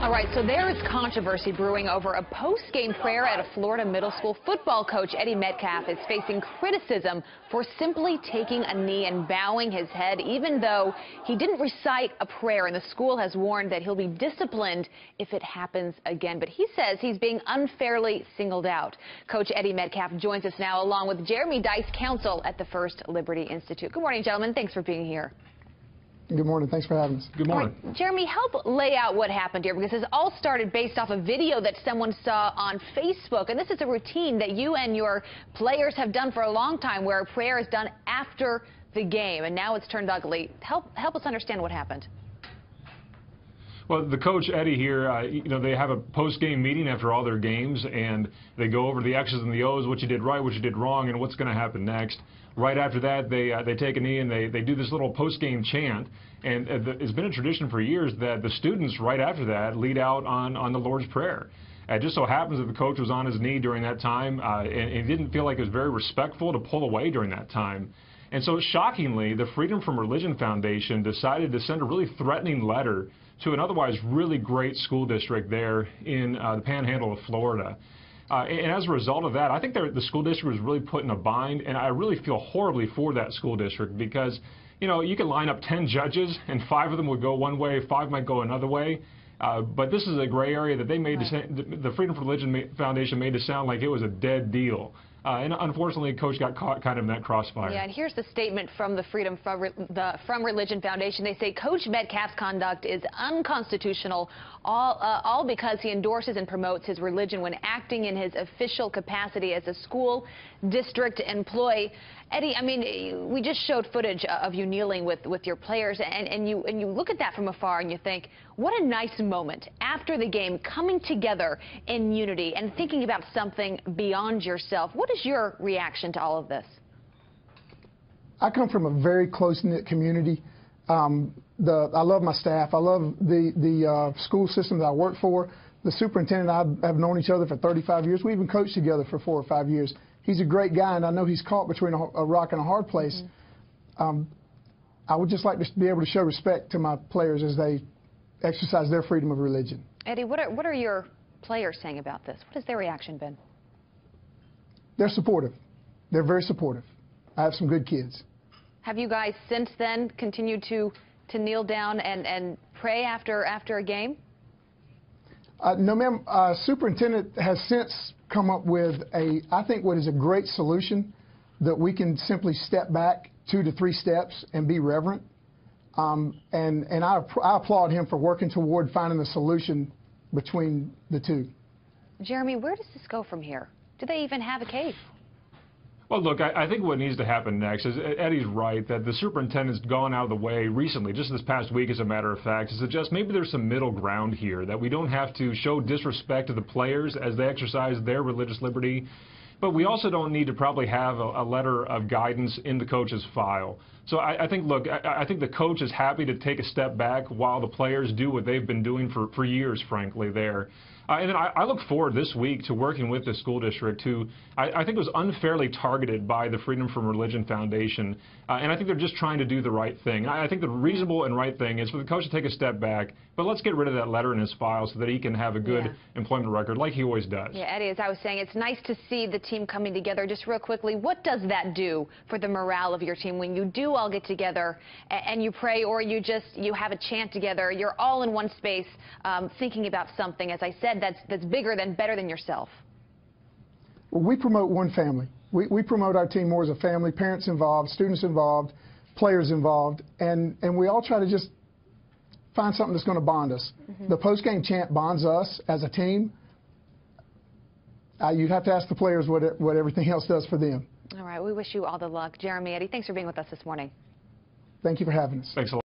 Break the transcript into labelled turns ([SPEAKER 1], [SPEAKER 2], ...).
[SPEAKER 1] All right, so there is controversy brewing over a post-game prayer at a Florida middle school. Football coach Eddie Metcalf is facing criticism for simply taking a knee and bowing his head, even though he didn't recite a prayer. And the school has warned that he'll be disciplined if it happens again. But he says he's being unfairly singled out. Coach Eddie Metcalf joins us now, along with Jeremy Dice, counsel at the First Liberty Institute. Good morning, gentlemen. Thanks for being here.
[SPEAKER 2] Good morning. Thanks for having us.
[SPEAKER 3] Good morning.
[SPEAKER 1] Right, Jeremy, help lay out what happened here, because this all started based off a video that someone saw on Facebook. And this is a routine that you and your players have done for a long time, where a prayer is done after the game, and now it's turned ugly. Help us understand what happened.
[SPEAKER 3] Well, the coach, Eddie, here, they have a post-game meeting after all their games, and they go over the X's and the O's, what you did right, what you did wrong, and what's going to happen next. Right after that, they take a knee and they do this little post-game chant, and it's been a tradition for years that the students right after that lead out on the Lord's Prayer. It just so happens that the coach was on his knee during that time, and he didn't feel like it was very respectful to pull away during that time. And so, shockingly, the Freedom from Religion Foundation decided to send a really threatening letter to an otherwise really great school district there in the Panhandle of Florida. And as a result of that, I think the school district was really put in a bind, and I really feel horribly for that school district, because, you can line up 10 judges, and 5 of them would go one way, 5 might go another way. But this is a gray area that they made, the Freedom from Religion Foundation made it sound like it was a dead deal. And unfortunately, Coach got caught kind of in that crossfire.
[SPEAKER 1] Yeah, and here's the statement from the Freedom from Religion Foundation. They say Coach Metcalf's conduct is unconstitutional, all because he endorses and promotes his religion when acting in his official capacity as a school district employee. Eddie, I mean, we just showed footage of you kneeling with your players, and you look at that from afar and you think, what a nice moment after the game, coming together in unity and thinking about something beyond yourself. What is your reaction to all of this?
[SPEAKER 2] I come from a very close-knit community. I love my staff. I love the school system that I work for. The superintendent and I have known each other for 35 years. We even coached together for 4 or 5 years. He's a great guy, and I know he's caught between a rock and a hard place. I would just like to be able to show respect to my players as they exercise their freedom of religion.
[SPEAKER 1] Eddie, what are your players saying about this? What has their reaction been?
[SPEAKER 2] They're supportive. They're very supportive. I have some good kids. Have
[SPEAKER 1] you guys since then continued to kneel down and pray after a game?
[SPEAKER 2] No, ma'am. Superintendent has since come up with I think what is a great solution, that we can simply step back 2 to 3 steps and be reverent. And I applaud him for working toward finding a solution between the two.
[SPEAKER 1] Jeremy, where does this go from here? Do they even have a case?
[SPEAKER 3] Well, look, I think what needs to happen next is, Eddie's right, that the superintendent's gone out of the way recently, just this past week as a matter of fact, to suggest maybe there's some middle ground here, that we don't have to show disrespect to the players as they exercise their religious liberty, but we also don't need to probably have a letter of guidance in the coach's file. So I think, look, I think the coach is happy to take a step back while the players do what they've been doing for years, frankly, there. And then I look forward this week to working with the school district, who I think was unfairly targeted by the Freedom from Religion Foundation. And I think they're just trying to do the right thing. I think the reasonable and right thing is for the coach to take a step back, but let's get rid of that letter in his file so that he can have a good employment record like he always does.
[SPEAKER 1] Yeah, Eddie, as I was saying, it's nice to see the team coming together. Just real quickly, what does that do for the morale of your team when you do all get together and you pray, or you have a chant together? You're all in one space thinking about something, as I said, that's bigger than, better than yourself.
[SPEAKER 2] Well, we promote one family. We promote our team more as a family, parents involved, students involved, players involved, and we all try to just find something that's going to bond us. The post-game chant bonds us as a team. You'd have to ask the players what everything else does for them.
[SPEAKER 1] All right, we wish you all the luck. Jeremy, Eddie, thanks for being with us this morning.
[SPEAKER 2] Thank you for having us.
[SPEAKER 3] Thanks a lot.